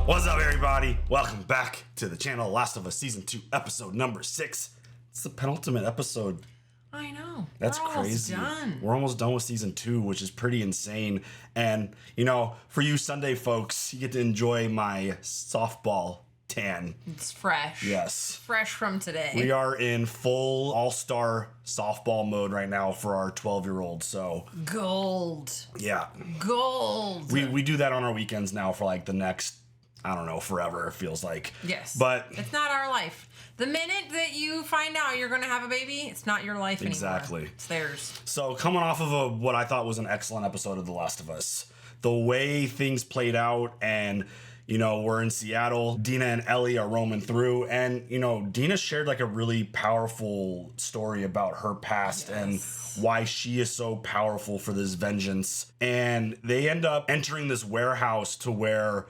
What's up, everybody? Welcome back to the channel. Last of Us Season 2, Episode number 6. It's the penultimate episode. I know. That's crazy. We're almost done with Season 2, which is pretty insane. And, you know, for you Sunday folks, you get to enjoy my softball tan. It's fresh. Yes. Fresh from today. We are in full all-star softball mode right now for our 12-year-old, so... Gold. Yeah. Gold. We do that on our weekends now for, like, the next... I don't know, forever, it feels like. Yes. But it's not our life. The minute that you find out you're going to have a baby, it's not your life anymore. Exactly. It's theirs. So coming off of what I thought was an excellent episode of The Last of Us, the way things played out and, you know, we're in Seattle, Dina and Ellie are roaming through, and, you know, Dina shared like a really powerful story about her past and why she is so powerful for this vengeance. And they end up entering this warehouse to where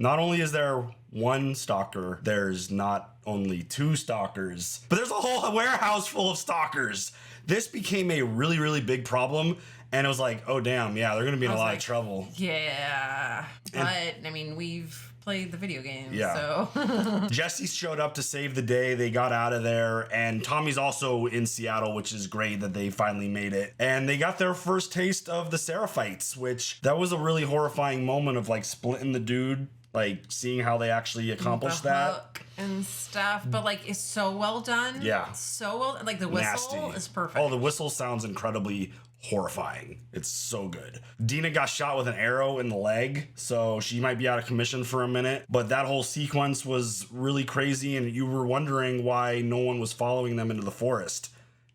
not only is there one stalker, there's not only two stalkers, but there's a whole warehouse full of stalkers. This became a really, really big problem. And it was like, oh, damn, yeah, they're going to be in a lot of trouble. Yeah. But, I mean, we've played the video games, yeah. So. Jesse showed up to save the day. They got out of there. And Tommy's also in Seattle, which is great that they finally made it. And they got their first taste of the Seraphites, which that was a really horrifying moment of like splitting the dude. Like seeing how they actually accomplished that hook and stuff, but like it's so well done. Yeah, so well. Like the whistle is perfect. Oh, the whistle sounds incredibly horrifying. It's so good. Dina got shot with an arrow in the leg, so she might be out of commission for a minute. But that whole sequence was really crazy, and you were wondering why no one was following them into the forest.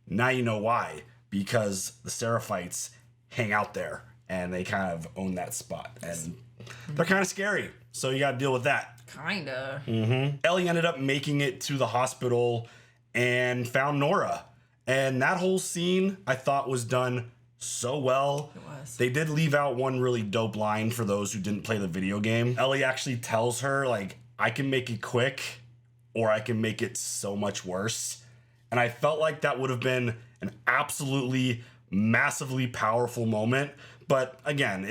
Now you know why, because the Seraphites hang out there, and they kind of own that spot, and they're kind of scary. So you got to deal with that. Kinda. Ellie ended up making it to the hospital and found Nora. And that whole scene I thought was done so well. It was. They did leave out one really dope line for those who didn't play the video game. Ellie actually tells her, like, I can make it quick or I can make it so much worse. And I felt like that would have been an absolutely massively powerful moment. But again,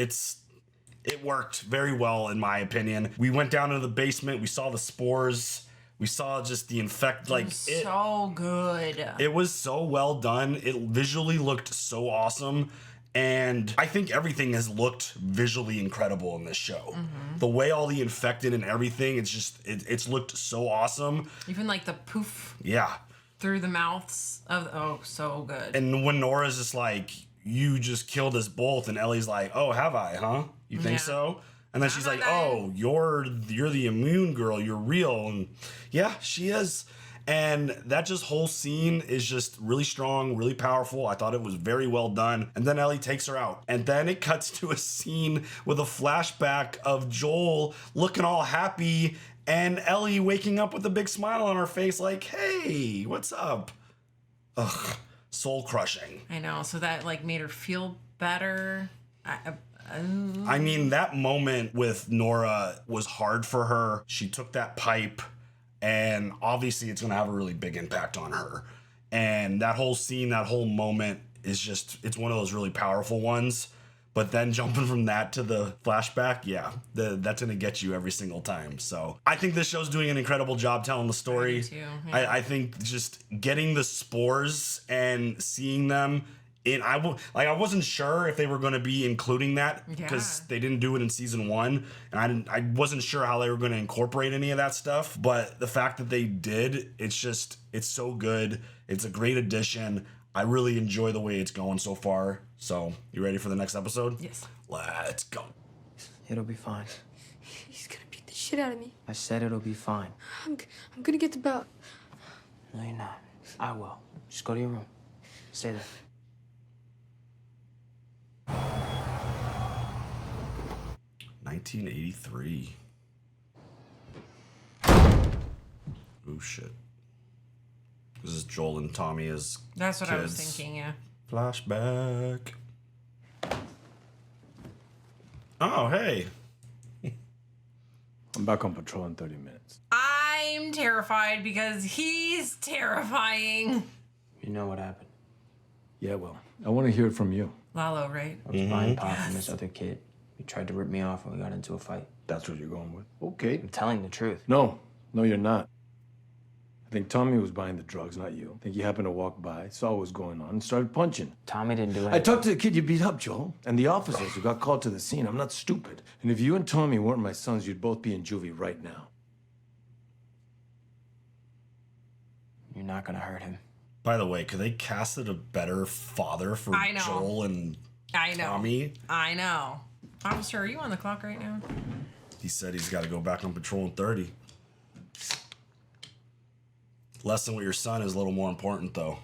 it worked very well, in my opinion. We went down into the basement. We saw the spores. We saw just the infect. Like so good. It was so well done. It visually looked so awesome. And I think everything has looked visually incredible in this show. The way all the infected and everything, it's looked so awesome. Even like the poof. Yeah. Through the mouths of, so good. And when Nora's just like, you just killed us both, and Ellie's like, oh, have I, huh? You think so? And then she's like, oh, you're the immune girl, you're real. And yeah, she is. And that just whole scene is just really strong, really powerful. I thought it was very well done. And then Ellie takes her out. And then it cuts to a scene with a flashback of Joel looking all happy and Ellie waking up with a big smile on her face like, hey, what's up? Ugh. Soul crushing. I know. So that like made her feel better. I mean, that moment with Nora was hard for her. She took that pipe, and obviously it's going to have a really big impact on her. And that whole scene, that whole moment is just, it's one of those really powerful ones. But then jumping from that to the flashback, yeah, that's going to get you every single time. So I think this show's doing an incredible job telling the story. I do too, yeah. I think just getting the spores and seeing them in, I wasn't sure if they were going to be including that because they didn't do it in season 1, and I wasn't sure how they were going to incorporate any of that stuff. But the fact that they did, it's so good. It's a great addition. I really enjoy the way it's going so far. So, you ready for the next episode? Yes. Let's go. It'll be fine. He's gonna beat the shit out of me. I said it'll be fine. I'm gonna get the belt. No, you're not. I will. Just go to your room. Stay there. 1983. Oh, shit. This is Joel and Tommy as That's what kids. I was thinking, yeah. Flashback. Oh, hey. I'm back on patrol in 30 minutes. I'm terrified because he's terrifying. You know what happened? Yeah, well, I want to hear it from you. Lalo, right? I was buying pot from this other kid. You tried to rip me off when we got into a fight. That's what you're going with? Okay. I'm telling the truth. No, you're not. I think Tommy was buying the drugs, not you. I think you happened to walk by, saw what was going on, and started punching. Tommy didn't do anything. I talked to the kid you beat up, Joel, and the officers who got called to the scene. I'm not stupid. And if you and Tommy weren't my sons, you'd both be in juvie right now. You're not gonna hurt him. By the way, could they casted a better father for I know. Joel and I know. Tommy? I know. Officer, are you on the clock right now? He said he's got to go back on patrol in 30. Lesson with your son is a little more important, though.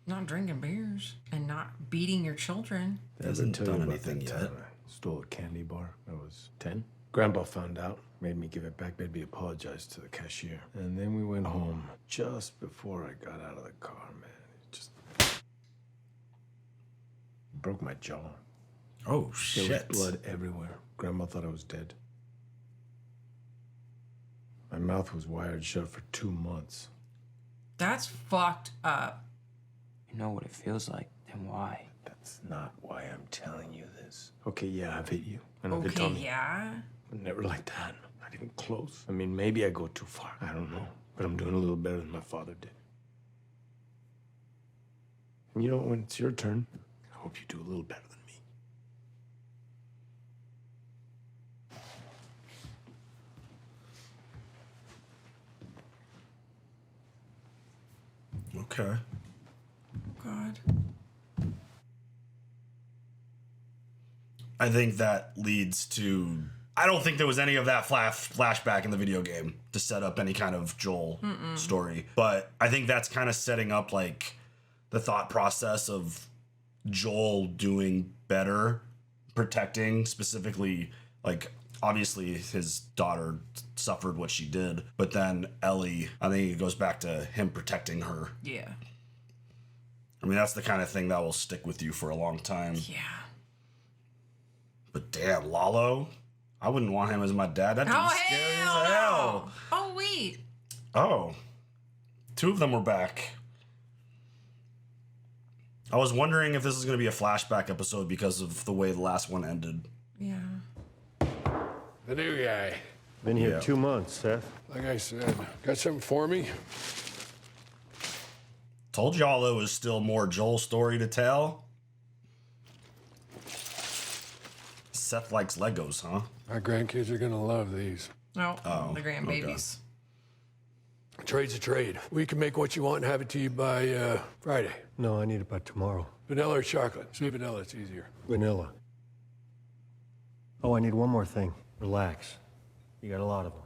Not drinking beers and not beating your children. He hasn't Tell you done about anything that yet. time I stole a candy bar. I was 10. Grandpa found out, made me give it back. Baby apologized to the cashier. And then we went home. Just before I got out of the car, man, it just broke my jaw. Oh, There was shit. blood everywhere. Grandma thought I was dead. My mouth was wired shut for 2 months. That's fucked up. You know what it feels like, then why? That's not why I'm telling you this. Okay, yeah, I've hit you. And I've hit Okay, Tommy. yeah. But never like that. Not even close. I mean, maybe I go too far. I don't know. But I'm doing a little better than my father did. And you know, when it's your turn, I hope you do a little better than me. Okay. God. I think that leads to... I don't think there was any of that flashback in the video game to set up any kind of Joel story. But I think that's kind of setting up, like, the thought process of Joel doing better, protecting, specifically, like, obviously his daughter suffered what she did. But then Ellie, I think it goes back to him protecting her. Yeah. I mean, that's the kind of thing that will stick with you for a long time. Yeah. But damn, Lalo, I wouldn't want him as my dad. That dude's Oh, scary hell as no. hell. Oh, wait. Oh, 2 of them were back. I was wondering if this is going to be a flashback episode because of the way the last one ended. Yeah. The new guy. Been here Yeah. 2 months, Seth. Like I said, got something for me? Told y'all there was still more Joel story to tell. Seth likes Legos, huh? My grandkids are gonna love these. Oh, the grandbabies. Trade's a trade. We can make what you want and have it to you by Friday. No, I need it by tomorrow. Vanilla or chocolate? Say vanilla, it's easier. Vanilla. Oh, I need one more thing. Relax. You got a lot of them.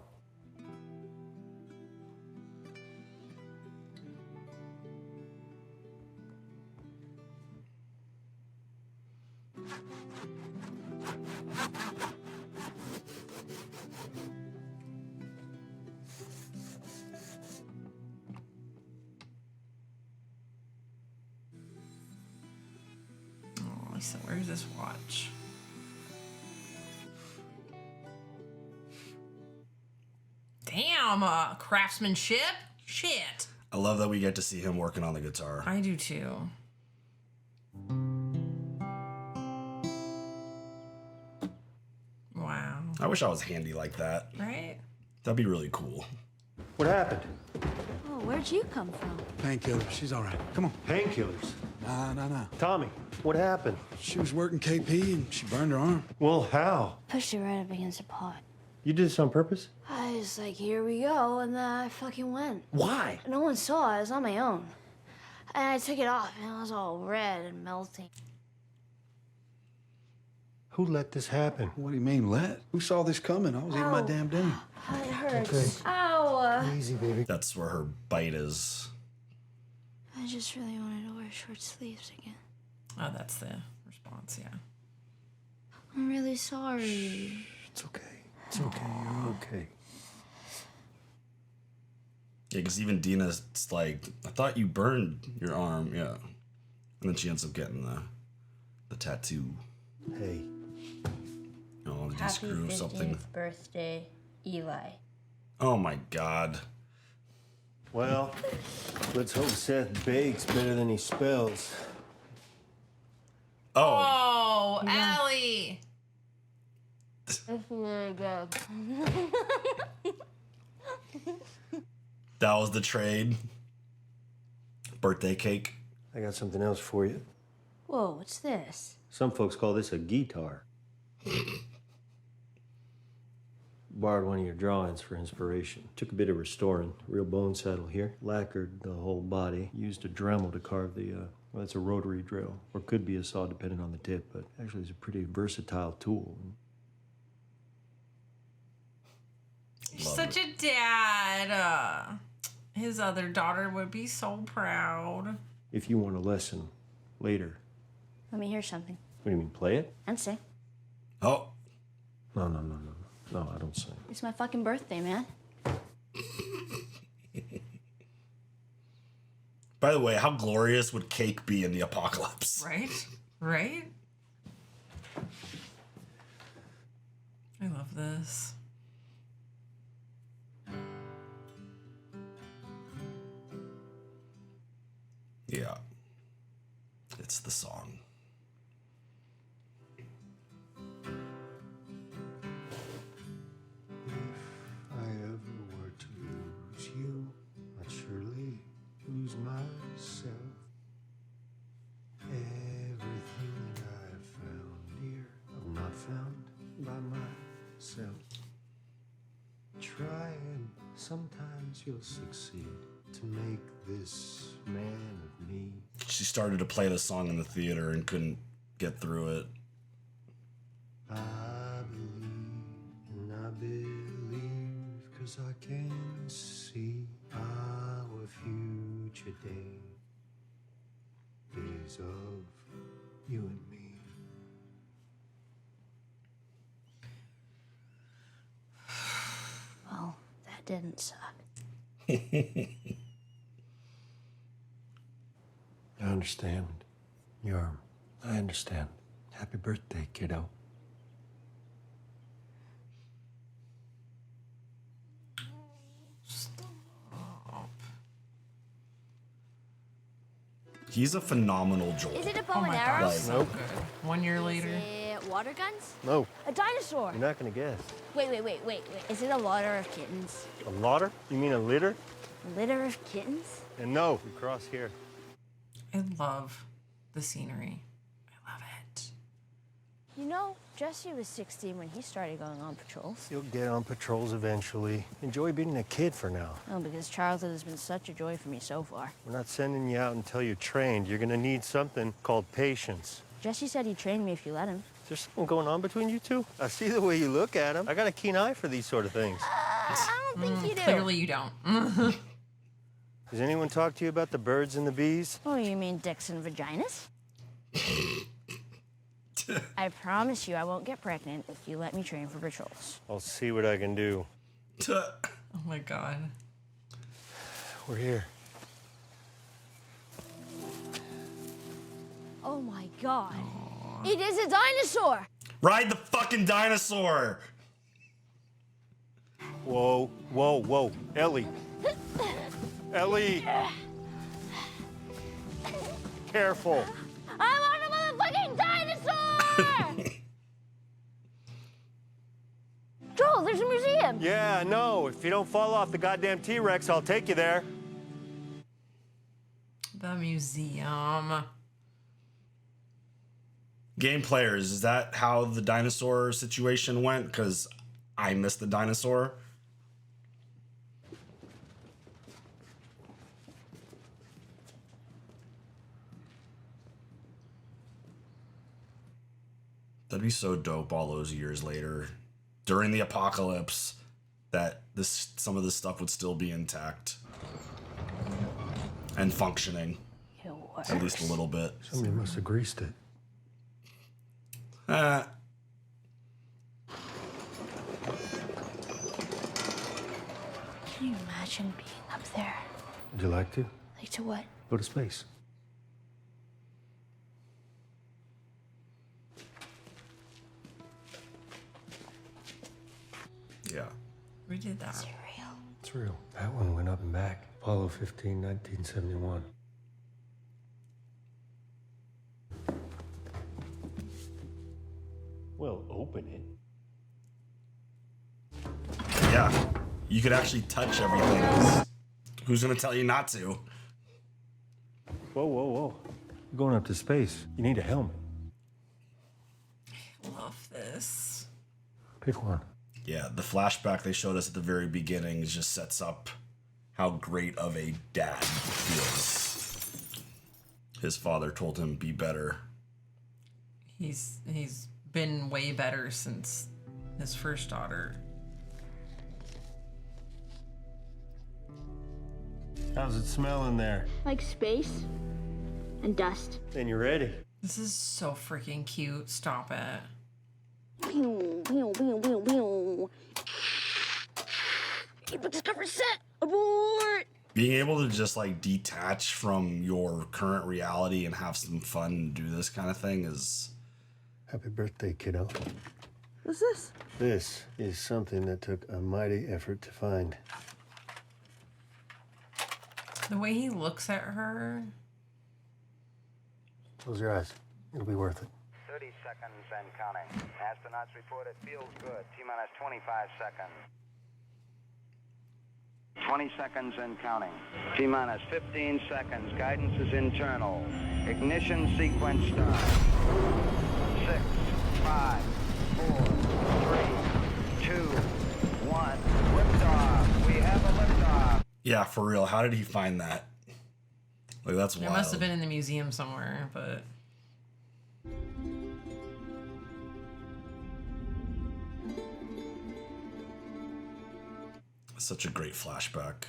Oh, Lisa, where's this watch? Damn, craftsmanship? Shit. I love that we get to see him working on the guitar. I do too. Wow. I wish I was handy like that. Right? That'd be really cool. What happened? Oh, where'd you come from? Painkiller. She's all right. Come on. Painkillers. Nah. Tommy, what happened? She was working KP and she burned her arm. Well, how? Pushed it right up against a pot. You did this on purpose? I was like, here we go, and then I fucking went. Why? No one saw it. I was on my own. And I took it off, and it was all red and melting. Who let this happen? What do you mean, let? Who saw this coming? I was eating my Ow. damn dinner. It hurts. Okay. Ow! Easy, baby. That's where her bite is. I just really wanted to wear short sleeves again. Oh, that's the response, yeah. I'm really sorry. It's okay. It's okay. You're okay. Yeah, because even Dina's like, I thought you burned your arm. Yeah. And then she ends up getting the tattoo. Hey. Oh, did you Happy screw 15th something? birthday, Eli. Oh my god. Well, let's hope Seth bakes better than he spells. Oh, Oh, Ellie. It's really good. That was the trade. Birthday cake. I got something else for you. Whoa, what's this? Some folks call this a guitar. Borrowed one of your drawings for inspiration. Took a bit of restoring. Real bone saddle here. Lacquered the whole body. Used a Dremel to carve the, well, it's a rotary drill. Or could be a saw depending on the tip, but actually it's a pretty versatile tool. You're such a dad. His other daughter would be so proud. If you want a lesson later. Let me hear something. What do you mean, play it? And sing. Oh. No, I don't sing. It's my fucking birthday, man. By the way, how glorious would cake be in the apocalypse? Right? Right? I love this. Yeah. It's the song. I ever were to lose you, I'd surely lose myself. Everything that I've found here, I've not found by myself. Try and sometimes you'll succeed to make this man of me. She started to play the song in the theater and couldn't get through it. I believe, 'cause I can see our future day is of you and me. Well, that didn't suck. I understand. I understand. Happy birthday, kiddo. He's a phenomenal Joel. Is it a Oh bow and my arrow? god, so good. 1 year later. Is it water guns? No, A dinosaur? you're not gonna guess. Wait. Is it a litter of kittens? A lotter? You mean a litter? A litter of kittens? And no, we cross here. I love the scenery. I love it. You know, Jesse was 16 when he started going on patrols. You'll get on patrols eventually. Enjoy being a kid for now. Oh, because childhood has been such a joy for me so far. We're not sending you out until you're trained. You're gonna need something called patience. Jesse said he'd train me if you let him. Is there something going on between you two? I see the way you look at him. I got a keen eye for these sort of things. I don't think you do. Clearly you don't. Does anyone talk to you about the birds and the bees? Oh, you mean dicks and vaginas? I promise you I won't get pregnant if you let me train for patrols. I'll see what I can do. Oh my god. We're here. Oh my god. It is a dinosaur! Ride the fucking dinosaur! Whoa. Ellie. Ellie! Careful. I'm on a motherfucking dinosaur! Joel, there's a museum! Yeah, I know. If you don't fall off the goddamn T-Rex, I'll take you there. The museum. Game players, is that how the dinosaur situation went? Because I missed the dinosaur. That'd be so dope all those years later. During the apocalypse, that some of this stuff would still be intact. And functioning. It works. At least a little bit. Somebody must have greased it. Can you imagine being up there? Would you like to? Like to what? Go to space. Yeah. We did that. Is it real? It's real. That one went up and back. Apollo 15, 1971. Well, open it. Yeah, you could actually touch everything. Who's gonna tell you not to? Whoa, whoa, whoa. You're going up to space. You need a helmet. Love this. Pick one. Yeah, the flashback they showed us at the very beginning just sets up how great of a dad he is. His father told him, be better. He's been way better since his first daughter. How's it smell in there? Like space and dust. Then you're ready. This is so freaking cute. Stop it. Pew, pew, pew, pew, pew. Keep discovery set. Abort. Being able to just like detach from your current reality and have some fun and do this kind of thing is... Happy birthday, kiddo. What's this? This is something that took a mighty effort to find. The way he looks at her. Close your eyes. It'll be worth it. 30 seconds and counting. Astronauts report it feels good. T-minus 25 seconds. 20 seconds and counting. T-minus 15 seconds. Guidance is internal. Ignition sequence start. 6, 5, 4, 3, 2, 1. Liftoff. We have a liftoff. Yeah, for real. How did he find that? Like, that's wild. It must have been in the museum somewhere, but... Such a great flashback.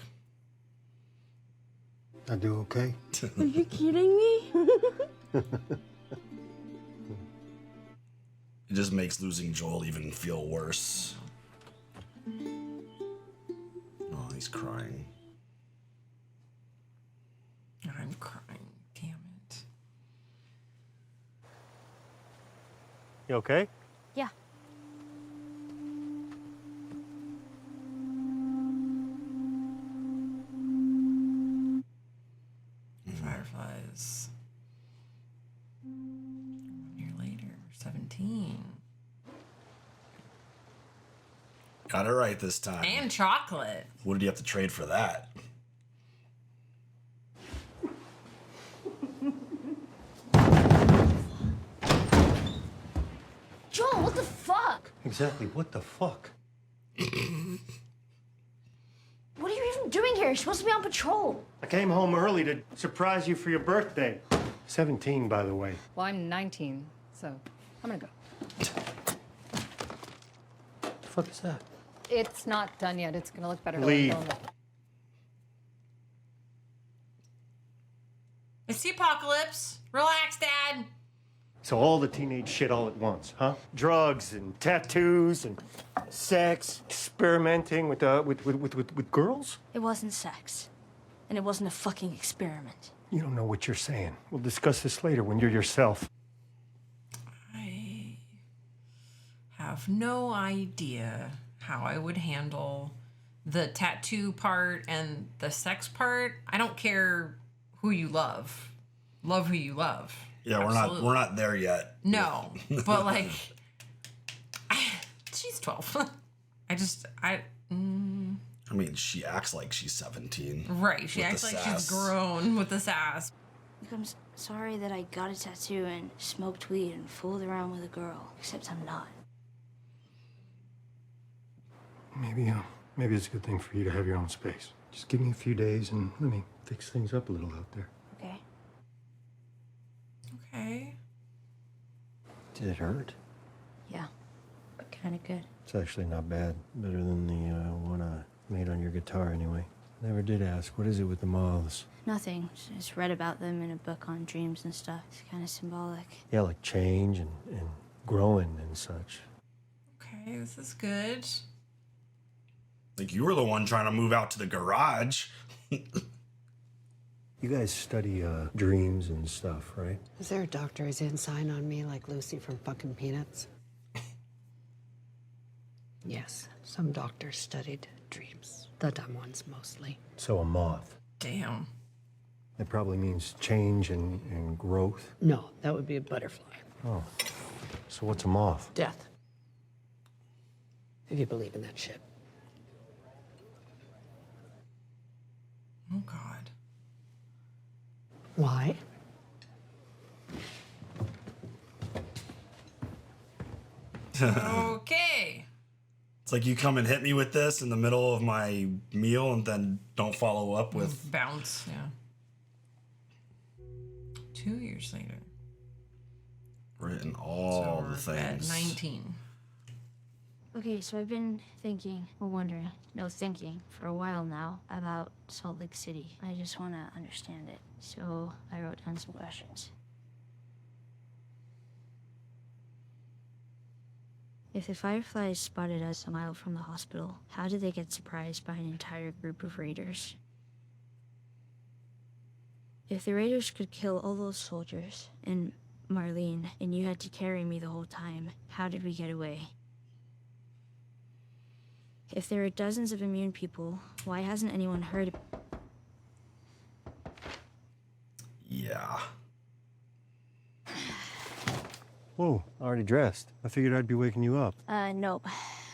I do okay? Are you kidding me? It just makes losing Joel even feel worse. Oh, he's crying. I'm crying. Damn it. You okay? Yeah. Fireflies. 1 year later, 17. Got it right this time. And chocolate. What did you have to trade for that? Joel, what the fuck? Exactly. What the fuck? What are you even doing here? You're supposed to be on patrol. I came home early to surprise you for your birthday. 17, by the way. Well, I'm 19, so I'm gonna go. What the fuck is that? It's not done yet. It's gonna look better. Leave. It's the apocalypse. Relax, Dad. So all the teenage shit all at once, huh? Drugs and tattoos and sex, experimenting with girls? It wasn't sex. And it wasn't a fucking experiment. You don't know what you're saying. We'll discuss this later when you're yourself. I have no idea how I would handle the tattoo part and the sex part. I don't care who you love. Love who you love. Yeah, Absolutely. we're not there yet. No, but like, she's 12. I mean, she acts like she's 17. Right, she with acts the like sass. she's grown with the sass. I'm sorry that I got a tattoo and smoked weed and fooled around with a girl. Except I'm not. Maybe it's a good thing for you to have your own space. Just give me a few days and let me fix things up a little out there. Okay. Okay. Did it hurt? Yeah. Kind of good. It's actually not bad. Better than the one I made on your guitar, anyway. Never did ask, what is it with the moths? Nothing. Just read about them in a book on dreams and stuff. It's kind of symbolic. Yeah, like change and growing and such. Okay, this is good. Like, you were the one trying to move out to the garage. You guys study dreams and stuff, right? Is there a doctor's in sign on me like Lucy from fucking Peanuts? Yes, some doctors studied dreams. The dumb ones mostly. So a moth. Damn. That probably means change and growth. No, that would be a butterfly. Oh. So what's a moth? Death. If you believe in that shit. Oh, God. Why? Okay. It's like you come and hit me with this in the middle of my meal and then don't follow up with... Bounce, yeah. 2 years later. Written all the things. At 19. Okay, so I've been thinking, or wondering, thinking for a while now about Salt Lake City. I just want to understand it. So I wrote down some questions. If the Fireflies spotted us a mile from the hospital, how did they get surprised by an entire group of raiders? If the raiders could kill all those soldiers, and Marlene, and you had to carry me the whole time, how did we get away? If there are dozens of immune people, why hasn't anyone heard? Yeah. Whoa, already dressed. I figured I'd be waking you up. Nope.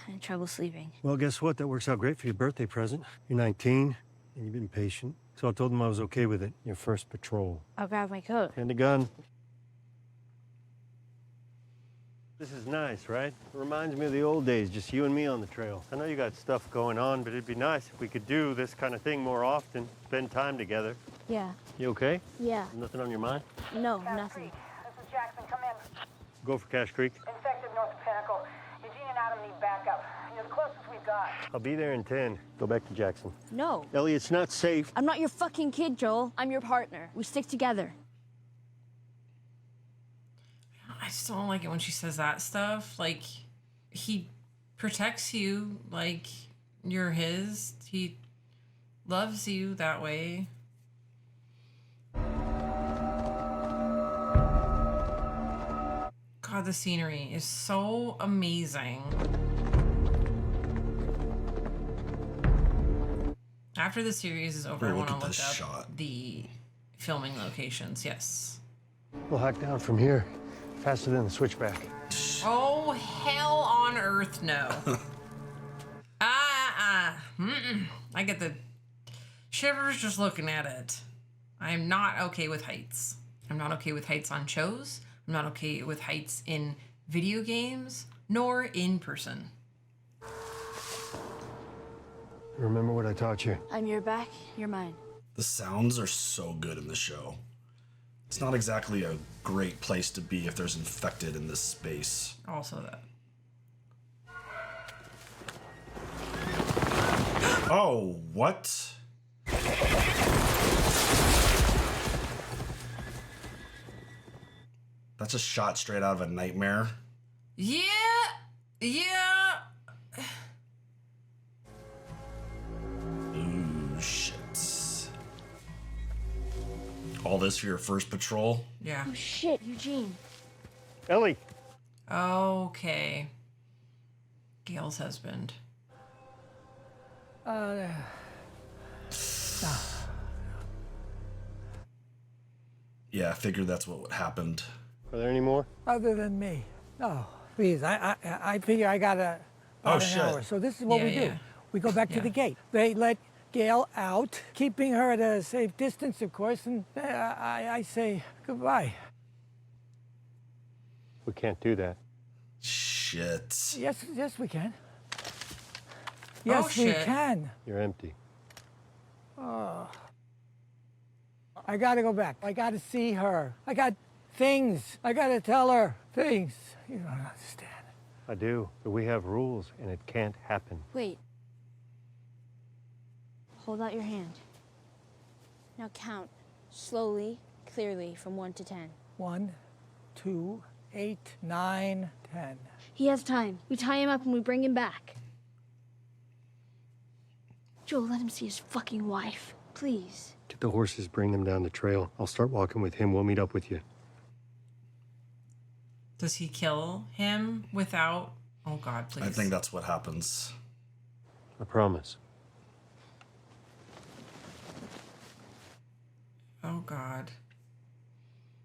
I had trouble sleeping. Well, guess what? That works out great for your birthday present. You're 19, and you've been patient. So I told them I was okay with it. Your first patrol. I'll grab my coat. And a gun. This is nice, right? It reminds me of the old days, just you and me on the trail. I know you got stuff going on, but it'd be nice if we could do this kind of thing more often, spend time together. Yeah. You okay? Yeah. Nothing on your mind? No, nothing. This is Jackson. Come in. Go for Cache Creek. Infected North Pinnacle. Eugene and Adam need backup. You're the closest we've got. I'll be there in 10. Go back to Jackson. No. Ellie, it's not safe. I'm not your fucking kid, Joel. I'm your partner. We stick together. I still don't like it when she says that stuff. Like, he protects you like you're his. He loves you that way. God, the scenery is so amazing. After the series is over, I want to look up the filming locations. Yes. We'll hack down from here. Faster than the switchback. Oh, hell on earth, no. I get the shivers just looking at it. I am not okay with heights. I'm not okay with heights on shows. I'm not okay with heights in video games, nor in person. Remember what I taught you? I'm your back, you're mine. The sounds are so good in the show. It's not exactly a great place to be if there's infected in this space. Also that. Oh, what? That's a shot straight out of a nightmare. Yeah. Ooh, shit. All this for your first patrol? Yeah. Oh shit, Eugene. Ellie. Okay. Gail's husband. Yeah, I figured that's what happened. Are there any more? Other than me. No, please. I figure I got an hour. So this is what we do. We go back to the gate. They let Gail out, keeping her at a safe distance, of course, and I say goodbye. We can't do that. Shit. Yes, we can. Yes, we can. You're empty. Oh. I gotta go back. I gotta see her. I got things. I gotta tell her things. You don't understand. I do, but we have rules, and it can't happen. Wait. Hold out your hand. Now count slowly, clearly, from 1 to 10. 1, 2, 8, 9, 10. He has time. We tie him up and we bring him back. Joel, let him see his fucking wife. Please. Get the horses, bring them down the trail. I'll start walking with him. We'll meet up with you. Does he kill him without... Oh, God, please. I think that's what happens. I promise. Oh, God.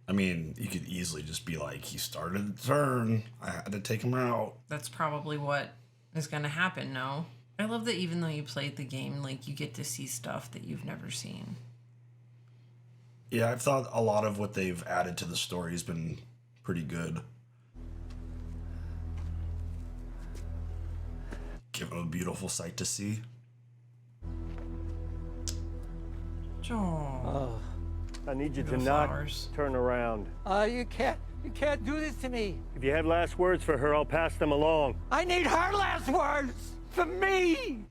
I mean, you could easily just be like, he started to turn. I had to take him out. That's probably what is going to happen, no? I love that even though you played the game, like, you get to see stuff that you've never seen. Yeah, I've thought a lot of what they've added to the story has been pretty good. Give them a beautiful sight to see. Joel. Oh, I need you to Little not flowers. turn around. You can't do this to me. If you have last words for her, I'll pass them along. I need her last words for me.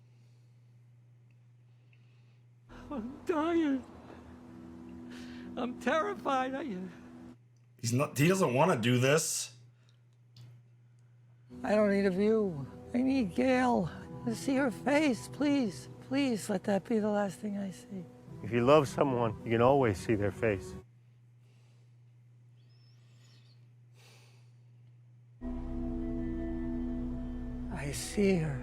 I'm dying. I'm terrified. He doesn't want to do this. I don't need a view. I need Gail. To see her face, please. Please let that be the last thing I see. If you love someone, you can always see their face. I see her.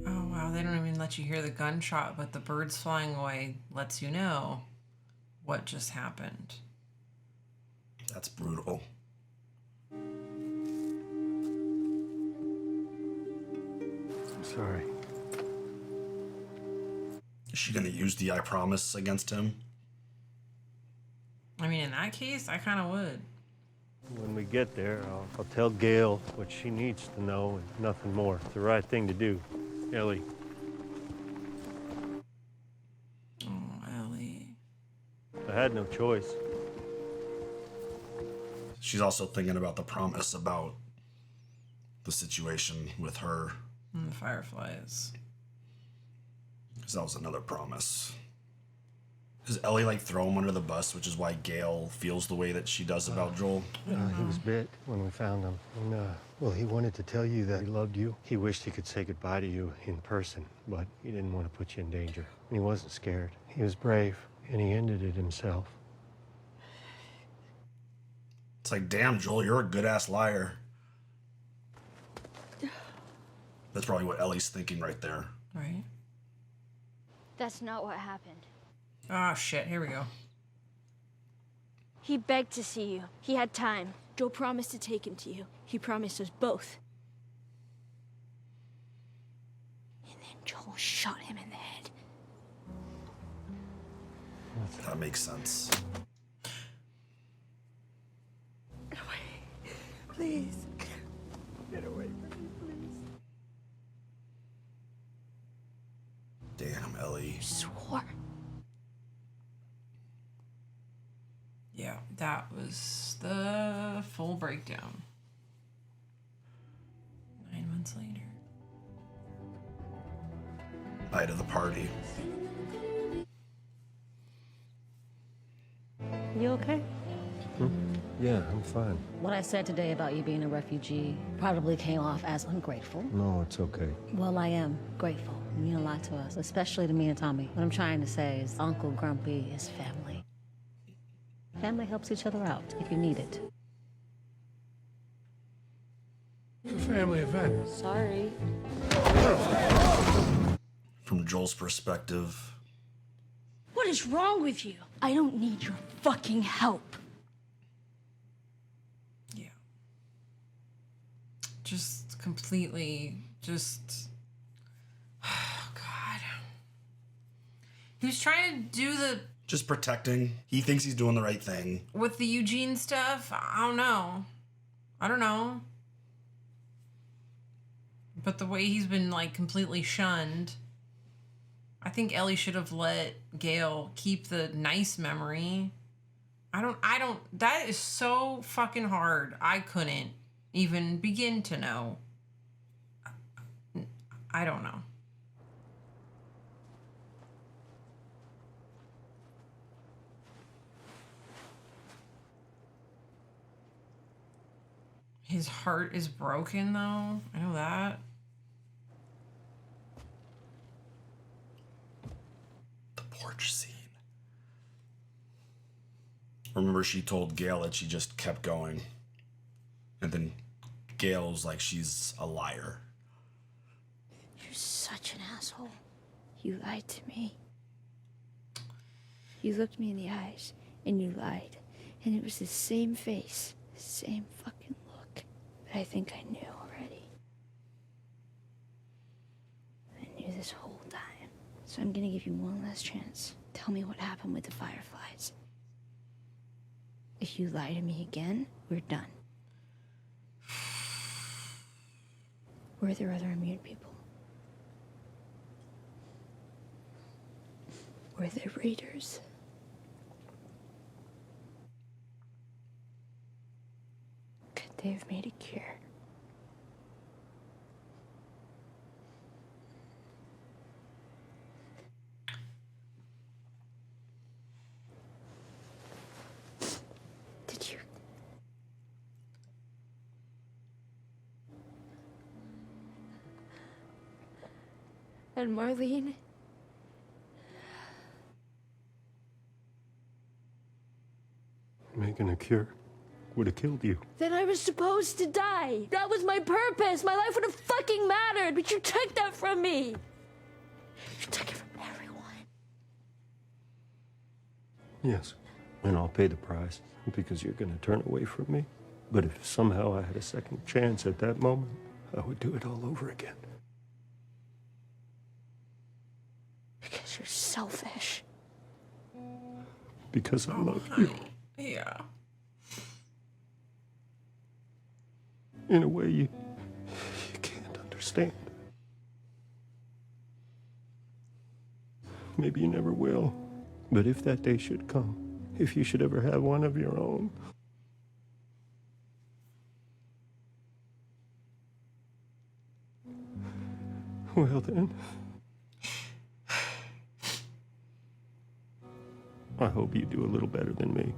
Oh, wow. They don't even let you hear the gunshot, but the birds flying away lets you know what just happened. That's brutal. I'm sorry. Is she gonna use the I promise against him? I mean, in that case, I kind of would. When we get there, I'll tell Gail what she needs to know and nothing more. It's the right thing to do. Ellie. Oh, Ellie. I had no choice. She's also thinking about the promise about the situation with her. And the fireflies. Because that was another promise. Does Ellie like throw him under the bus, which is why Gail feels the way that she does about Joel? He was bit when we found him. And, well, he wanted to tell you that he loved you. He wished he could say goodbye to you in person, but he didn't want to put you in danger. And he wasn't scared. He was brave, and he ended it himself. It's like, damn, Joel, you're a good-ass liar. That's probably what Ellie's thinking right there. Right. That's not what happened. Oh, shit. Here we go. He begged to see you. He had time. Joe promised to take him to you. He promised us both. And then Joel shot him in the head. That makes sense. Please. Get away from me, please. Damn, Ellie. You swore. Yeah, that was the full breakdown. 9 months later. Night of the party. You okay? Yeah, I'm fine. What I said today about you being a refugee probably came off as ungrateful. No, it's okay. Well, I am grateful. You mean a lot to us, especially to me and Tommy. What I'm trying to say is Uncle Grumpy is family. Family helps each other out if you need it. It's a family event. Sorry. From Joel's perspective. What is wrong with you? I don't need your fucking help. Yeah. Just completely, oh, God. He was trying to do Just protecting. He thinks he's doing the right thing. with the Eugene stuff. I don't know. But the way he's been, like, completely shunned, I think Ellie should have let Gail keep the nice memory. That is so fucking hard. I couldn't even begin to know. I don't know. His heart is broken, though. I know that. The porch scene. Remember, she told Gail that she just kept going. And then Gail's like, she's a liar. You're such an asshole. You lied to me. You looked me in the eyes, and you lied. And it was the same face, the same fucking look. But I think I knew already. So I'm gonna give you one last chance. Tell me what happened with the fireflies. If you lie to me again, we're done. Were there other immune people? Were there raiders? Could they have made a cure? Did you? And Marlene? Making a cure would have killed you. Then I was supposed to die. That was my purpose. My life would have fucking mattered, but you took that from me. You took it from everyone. Yes. And I'll pay the price because you're going to turn away from me. But if somehow I had a second chance at that moment, I would do it all over again. Because you're selfish. Because I love you. Yeah. In a way you can't understand. Maybe you never will. But if that day should come, if you should ever have one of your own, well then, I hope you do a little better than me.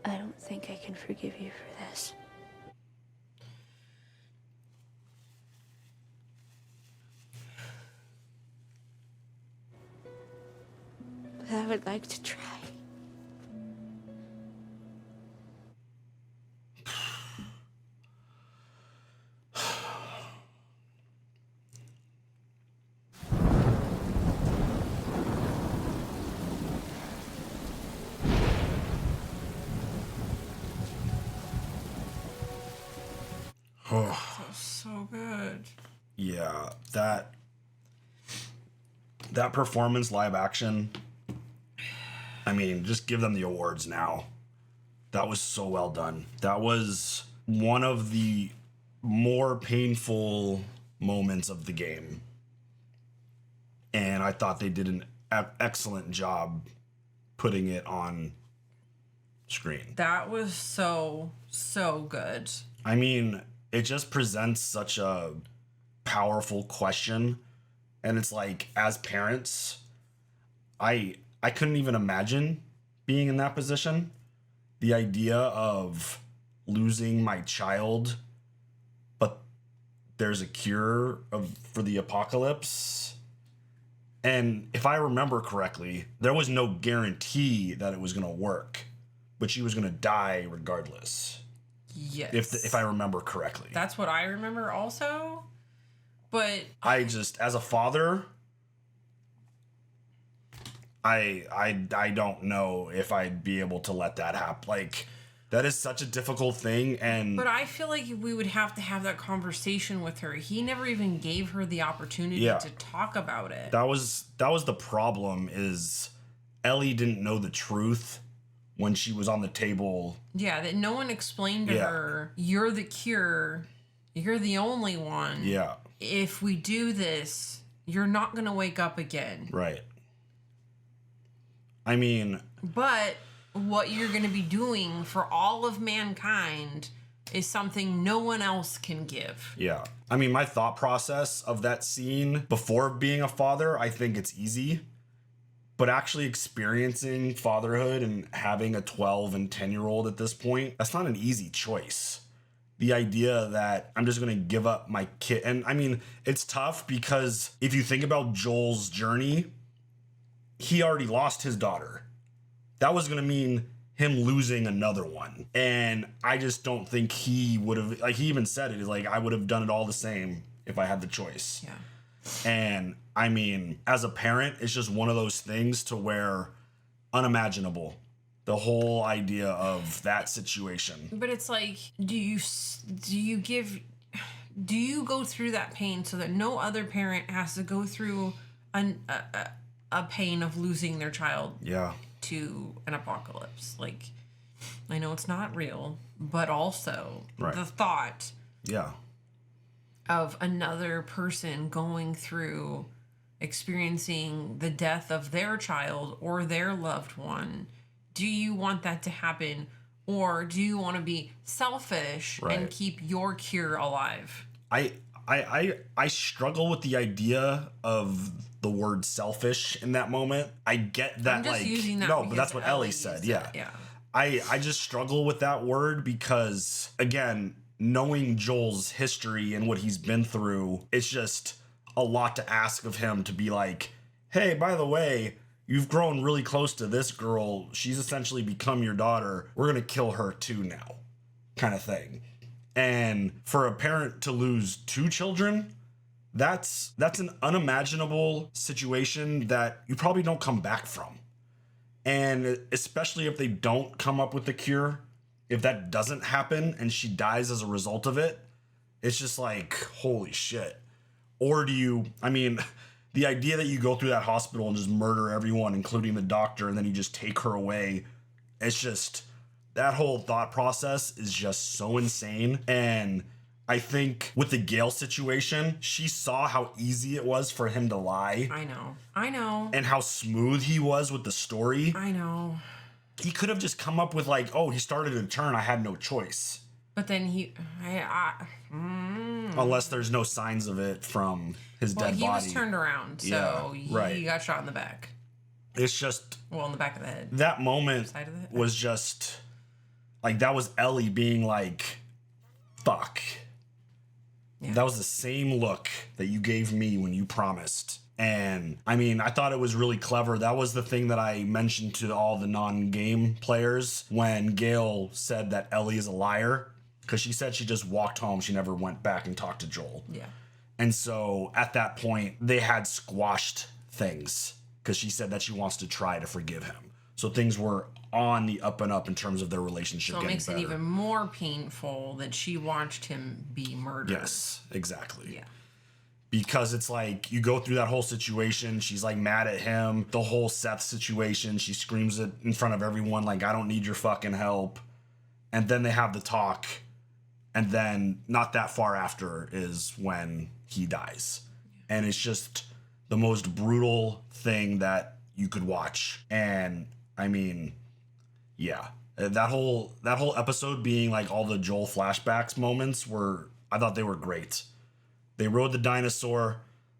I don't think I can forgive you for this. But I would like to try. So good. Yeah, that performance live action, I mean, just give them the awards now. That was so well done. That was one of the more painful moments of the game. And I thought they did an excellent job putting it on screen. That was so good. I mean, it just presents such a powerful question. And it's like, as parents, I couldn't even imagine being in that position. The idea of losing my child, but there's a cure for the apocalypse. And if I remember correctly, there was no guarantee that it was going to work, but she was going to die regardless. Yes. If I remember correctly. That's what I remember also. But I just, as a father, I don't know if I'd be able to let that happen. Like, that is such a difficult thing. But I feel like we would have to have that conversation with her. He never even gave her the opportunity to talk about it. That was the problem, is Ellie didn't know the truth when she was on the table. Yeah, that no one explained to her, you're the cure, you're the only one. Yeah. If we do this, you're not going to wake up again. Right. I mean... But what you're going to be doing for all of mankind is something no one else can give. Yeah. I mean, my thought process of that scene before being a father, I think it's easy. But actually experiencing fatherhood and having a 12 and 10-year-old at this point, that's not an easy choice. The idea that I'm just going to give up my kid. And I mean, it's tough because if you think about Joel's journey, he already lost his daughter. That was going to mean him losing another one. And I just don't think he would have, like, he even said it, like, I would have done it all the same if I had the choice. Yeah. And I mean, as a parent, it's just one of those things to where unimaginable The whole idea of that situation. But it's like, do you go through that pain so that no other parent has to go through a pain of losing their child to an apocalypse? Like, I know it's not real, but also the thought of another person going through experiencing the death of their child or their loved one. Do you want that to happen, or do you want to be selfish and keep your cure alive? I struggle with the idea of the word selfish in that moment. I get that, I'm just like, using that but that's what Ellie said. Yeah. I just struggle with that word because, again, knowing Joel's history and what he's been through, it's just a lot to ask of him to be like, hey, by the way, you've grown really close to this girl. She's essentially become your daughter. We're going to kill her too now, kind of thing. And for a parent to lose 2 children, that's an unimaginable situation that you probably don't come back from. And especially if they don't come up with a cure, if that doesn't happen and she dies as a result of it, it's just like, holy shit. Or the idea that you go through that hospital and just murder everyone, including the doctor, and then you just take her away, it's just, that whole thought process is just so insane. And I think with the Gale situation, she saw how easy it was for him to lie. I know. And how smooth he was with the story. I know. He could have just come up with like, oh, he started to turn, I had no choice. But then Unless there's no signs of it from his dead body. He was turned around, so he got shot in the back. It's just... Well, in the back of the head. That moment was just... Like, that was Ellie being like, fuck. Yeah. That was the same look that you gave me when you promised. And, I thought it was really clever. That was the thing that I mentioned to all the non-game players when Gale said that Ellie is a liar. Because she said she just walked home. She never went back and talked to Joel. Yeah. And so, at that point, they had squashed things. Because she said that she wants to try to forgive him. So things were on the up and up in terms of their relationship. So it makes it even more painful that she watched him be murdered. Yes, exactly. Yeah. Because it's like, you go through that whole situation, she's like mad at him, the whole Seth situation, she screams it in front of everyone like, I don't need your fucking help. And then they have the talk, and then not that far after is when he dies. And it's just the most brutal thing that you could watch. And yeah, that whole episode being like all the Joel flashbacks moments I thought they were great. They rode the dinosaur.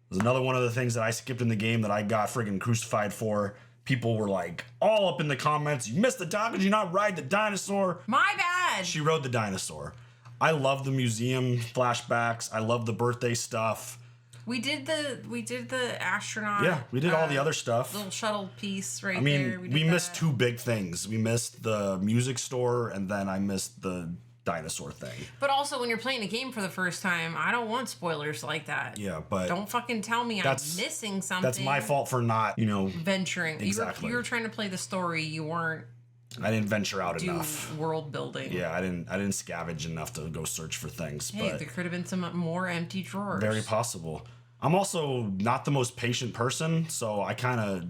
There's another one of the things that I skipped in the game that I got friggin' crucified for. People were like all up in the comments, you missed the talk, did you not ride the dinosaur? My bad. She rode the dinosaur. I love the museum flashbacks. I love the birthday stuff. We did the astronaut. Yeah, we did all the other stuff. Little shuttle piece there. We missed 2 big things. We missed the music store, and then I missed the dinosaur thing. But also, when you're playing a game for the first time, I don't want spoilers like that. Yeah, but don't fucking tell me I'm missing something. That's my fault for not, venturing. Exactly. You were trying to play the story. You weren't. I didn't venture out enough. World building. Yeah, I didn't scavenge enough to go search for things. Hey, but there could have been some more empty drawers. Very possible. I'm also not the most patient person, so I kind of,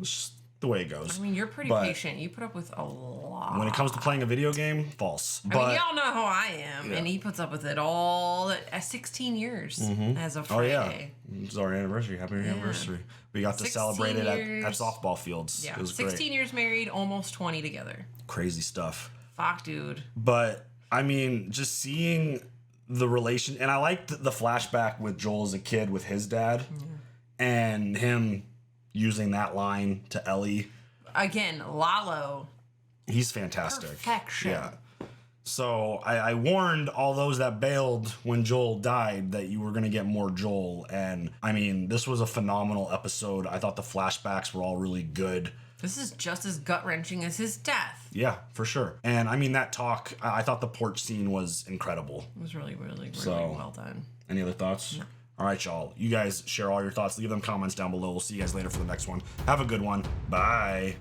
it's just the way it goes. You're pretty patient. You put up with a lot. When it comes to playing a video game, false. Y'all know how I am, and he puts up with it all at 16 years as of Friday. Oh, yeah. It's our anniversary. Happy anniversary. We got to celebrate it at softball fields. Yeah, it was 16 years married, almost 20 together. Crazy stuff. Fuck, dude. But, just seeing the relation, and I liked the flashback with Joel as a kid with his dad, and him using that line to Ellie. Again, Lalo. He's fantastic. Perfection. Yeah. So I warned all those that bailed when Joel died that you were going to get more Joel. And this was a phenomenal episode. I thought the flashbacks were all really good. This is just as gut-wrenching as his death. Yeah, for sure. And that talk, I thought the porch scene was incredible. It was really, really, really well done. Any other thoughts? No. All right, y'all. You guys share all your thoughts. Leave them comments down below. We'll see you guys later for the next one. Have a good one. Bye.